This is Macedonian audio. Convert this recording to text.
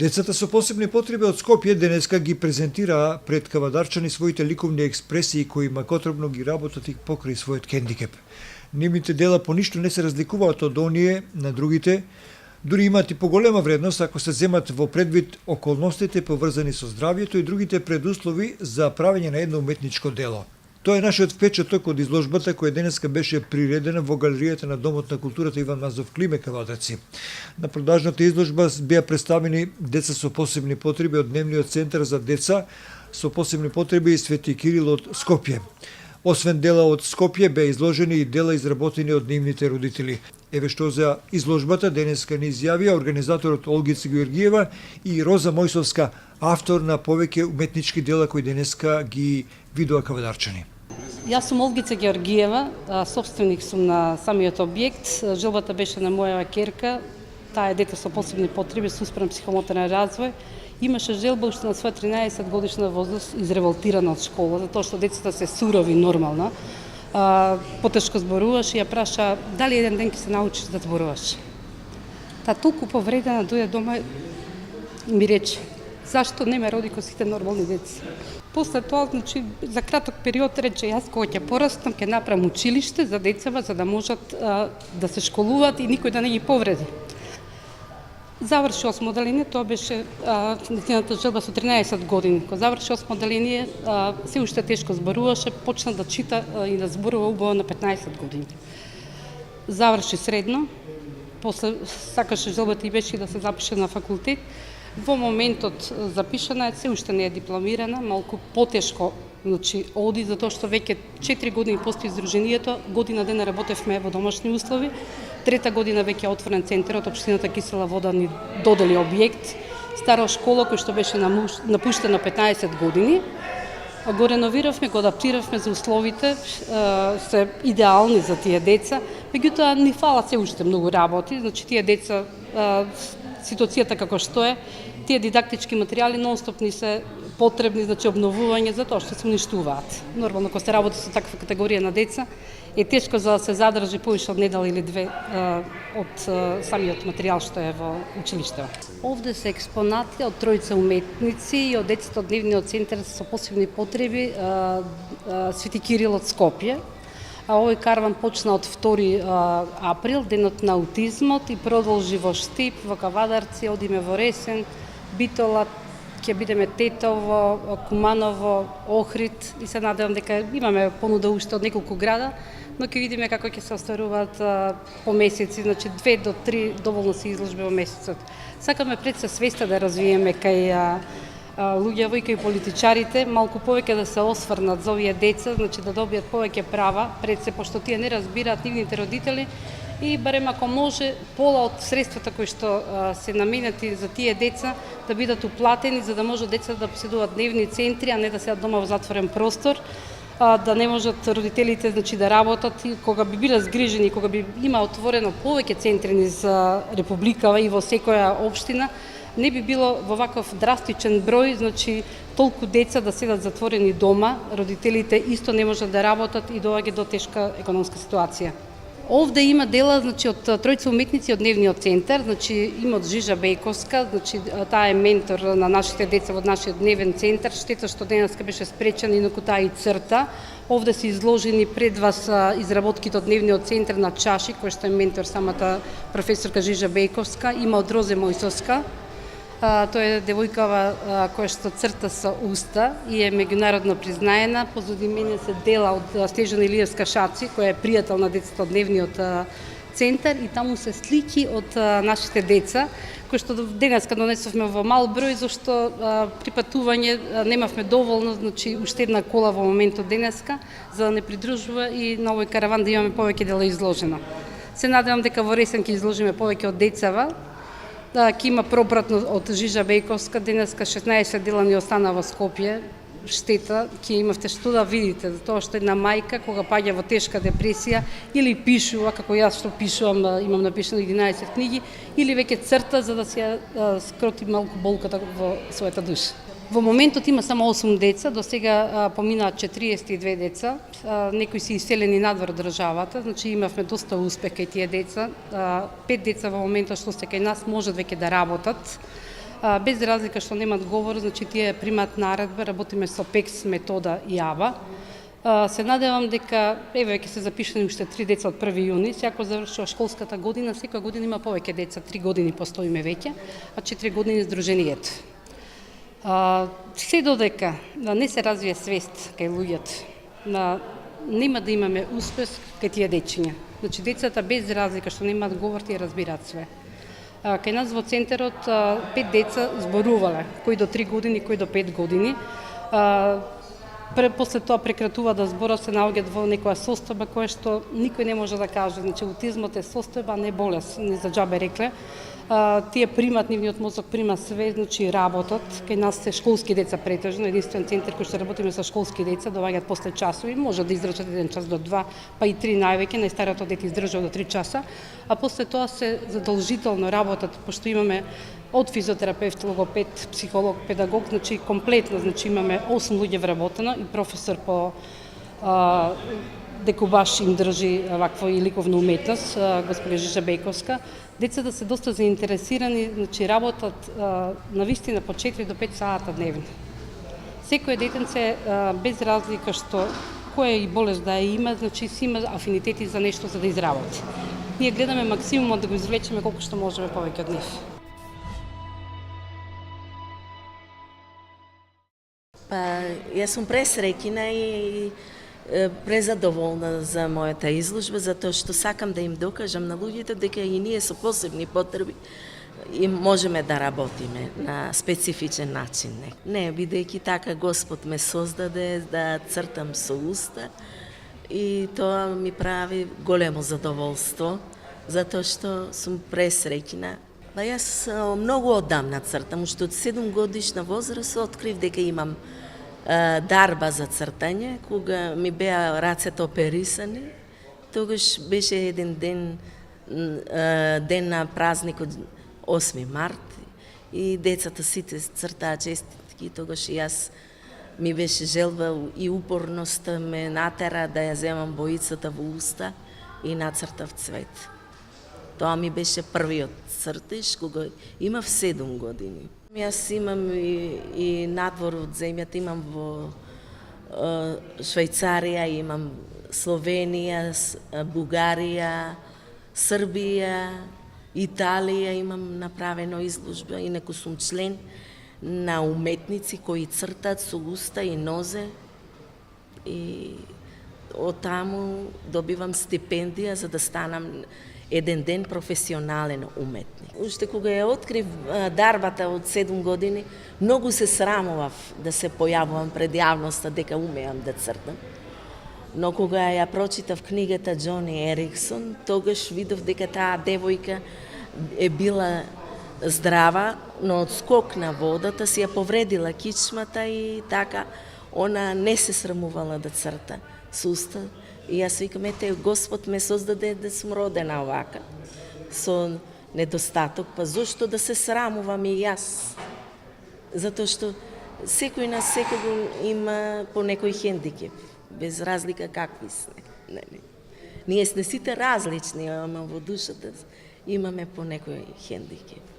Децата со посебни потреби од Скопје денеска ги презентираа пред кавадарчани своите ликовни експресии кои макотребно ги работат и покрај својот хендикеп. Нивните дела по ништо не се разликуваат од оние на другите, дури имаат и поголема вредност ако се земат во предвид околностите поврзани со здравјето и другите предуслови за правење на едно уметничко дело. Тоа е нашиот впечаток од изложбата која денеска беше приредена во галеријата на Домот на културата Иван Мазов Климе Кавадарци. На продажната изложба беа представени деца со посебни потреби од Дневниот центар за деца со посебни потреби Свети Кирил од Скопје. Освен дела од Скопје беа изложени и дела изработени од нивните родители. Еве што за изложбата денеска ни изјавија организаторот Олгица Георгиева и Роза Мојсовска, автор на повеќе уметнички дела кои денеска ги видоа кавадарчани. Јас сум Олгица Георгиева, собственик сум на самиот објект. Желбата беше на моја ќерка, таа е дете со посебни потреби, со успорен психомоторен развој. Имаше желба уште на своја 13 годишна возраст изреволтирана од школа, затоа што децата се сурови нормално. Потешко зборуваш и ја праша дали еден ден ќе се научиш да зборуваш. Та толку повредена дојде дома и ми рече зашто не ме роди ко сите нормални деца. После тоа, значи, за краток период рече јас кога ќе порастам ќе направам училиште за децава за да можат да се школуваат и никој да не ги повреди. Заврши 8 одделение, тоа беше нејзината желба со 13 години. Кога заврши 8 одделение, се уште тешко зборуваше, почна да чита и да зборува убаво на 15 години. Заврши средно, после сакаше желбата и беше да се запише на факултет. Во моментот запишана е, се уште не е дипломирана, малку потешко, значи оди затоа што веќе 4 години постои издруженијето, година дена работевме во домашни услови, трета година веќе е отворен центарот, општината Кисела вода ни додели објект, стара школа која што беше напуштена 15 години. Го реновиравме, го адаптиравме за условите, се идеални за тие деца, меѓутоа ни фала се уште многу работи, значи тие деца ситуацијата како што е, тие дидактички материјали нонстоп ни се потребни, значи обновување, затоа што се уништуваат. Нормално, кога се работи со таква категорија на деца, е тешко за да се задржи повише од недела или две од самиот материјал што е во училиште. Овде се експонати од тројца уметници и од децата од Дневниот центар со посебни потреби Свети Кирил од Скопје. Овој карван почна од 2 април, денот на аутизмот и продолжи во Штип, во Кавадарци, одиме во Ресен, Битола, ќе бидеме Тетово, Куманово, Охрид и се надевам дека имаме понуда уште од неколку града, но ќе видиме како ќе се остваруваат по месеци, значи 2 до 3 доволно се изложби во месецот. Сакаме пред се свеста да развиеме кај луѓево и кај политичарите, малку повеќе да се осврнат за овие деца, значи да добијат повеќе права пред се, пошто тие не разбираат нивните родители и барем ако може пола од средствата кои што се наменети за тие деца да бидат уплатени за да може децата да поседуваат дневни центри, а не да седат дома во затворен простор, да не можат родителите значи да работат и кога би биле згрижени, кога би има отворено повеќе центри за републикава и во секоја општина, не би било во ваков драстичен број, значи толку деца да седат затворени дома, родителите исто не можат да работат и доаѓа до тешка економска ситуација. Овде има дела, значи од тројца уметници од Дневниот центар, значи има од Жижа Бејковска, значи таа е ментор на нашите деца во нашиот дневен центар. Штета што денеска беше спречена, инаку таа и црта. Овде се изложени пред вас изработките од Дневниот центар на чаши, кој што е ментор самата професорка Жижа Бејковска, има од Розе Мојсовска. Тоа е девојкава која што црта со уста и е меѓународно признаена. Позади мене се дела од Снежана Илиевска Шаци, која е пријател на децата од Дневниот центар и таму се слики од нашите деца, кои што денеска донесовме во мал број, зашто при патување немавме доволно, значи уште една кола во моментот денеска, за да не придружува и на овој караван да имаме повеќе дела изложено. Се надевам дека во Ресен ќе изложиме повеќе од децава. Ќе има пропратно од Жижа Бејковска, денеска 16 дела ни остана во Скопје, штета, ќе имавте што да видите, затоа што една мајка кога паѓа во тешка депресија или пишува, како јас што пишувам, имам напишано 11 книги, или веќе црта за да се скроти малку болката во својата душа. Во моментот има само 8 деца, до сега поминаат 42 деца, некои се иселени надвор државата, значи имавме доста успех кај тие деца. 5 деца во моментот што се кај нас можат веќе да работат. без разлика што немаат говор, значи тие примаат наредба, работиме со ПЕКС метода и АБА. Се надевам дека, еве, ќе се запишани уште 3 деца од 1 јуни, сеако завршува школската година, секоја година има повеќе деца, 3 години постоиме веќе, а 4 години здруженијето. Се додека не се развие свест кај луѓето, нема да имаме успех кај тие дечиња. Значи, децата без разлика што немаат говор, тие разбираат све. Кај нас во центарот 5 деца зборувале, кои до 3 години, кои до 5 години. После тоа прекратува да зборат, се наоѓаат во некоја состојба која што никој не може да каже. Значи, аутизмот е состојба, не болест, не за џабе рекле. Тие примат, нивниот мозок прима све, значи работат. Кај нас се школски деца претежно, единствен центар кој што работиме со школски деца, доаѓаат после часови, може да издржат 1 час до 2, па и 3 највеќе, најстариот дете издржува до 3 часа, а после тоа се задолжително работат, пошто имаме од физиотерапевт, логопед, психолог, педагог, значи комплетно, значи имаме 8 луѓе вработено и професор по декубаш им држи ваква и ликовна уметност, госпожа Жижа Бејковска. Децата се доста заинтересирани, значи работат навистина по 4 до 5 сата дневно. Секој детенце, без разлика што која и болест да ја има, значи си има афинитети за нешто за да изработи. Ние гледаме максимумот да го извлечеме колку што можеме повеќе од нив. Па, јас сум пресреќена и презадоволна за мојата изложба, затоа што сакам да им докажам на луѓето дека и ние со посебни потреби и можеме да работиме на специфичен начин. Не, бидејќи така Господ ме создаде да цртам со уста и тоа ми прави големо задоволство, затоа што сум пресреќена. Па јас многу одамна цртам, уште од 7 годишна возраст открив дека имам дарба за цртање, кога ми беа рацете оперисани. Тогаш беше еден ден на празникот 8 март и децата сите цртаа честитки, тогаш и јас ми беше желба и упорноста ме натера да ја земам боицата во уста и нацртав цвет. Тоа ми беше првиот цртеж кога имав 7 години. Јас имам и надвор од земјата, имам во Швајцарија, имам Словенија, Бугарија, Србија, Италија имам направено изложба, инаку сум член на уметници кои цртат со уста и нозе и од таму добивам стипендија за да станам еден ден професионален уметник. Уште кога ја открив дарбата од 7 години, многу се срамував да се појавувам пред јавноста дека умеам да цртам. Но кога ја прочитав книгата Џони Ериксон, тогаш видов дека таа девојка е била здрава, но од скок на водата си ја повредила кичмата и така она не се срамувала да црта со уста. И јас викам, ете, Господ ме создаде да сум родена овака, со недостаток, па зошто да се срамувам и јас? Затоа што секој на секого има по некој хендикеп, без разлика какви сме. Ние сме сите различни, ама во душата имаме по некој хендикеп.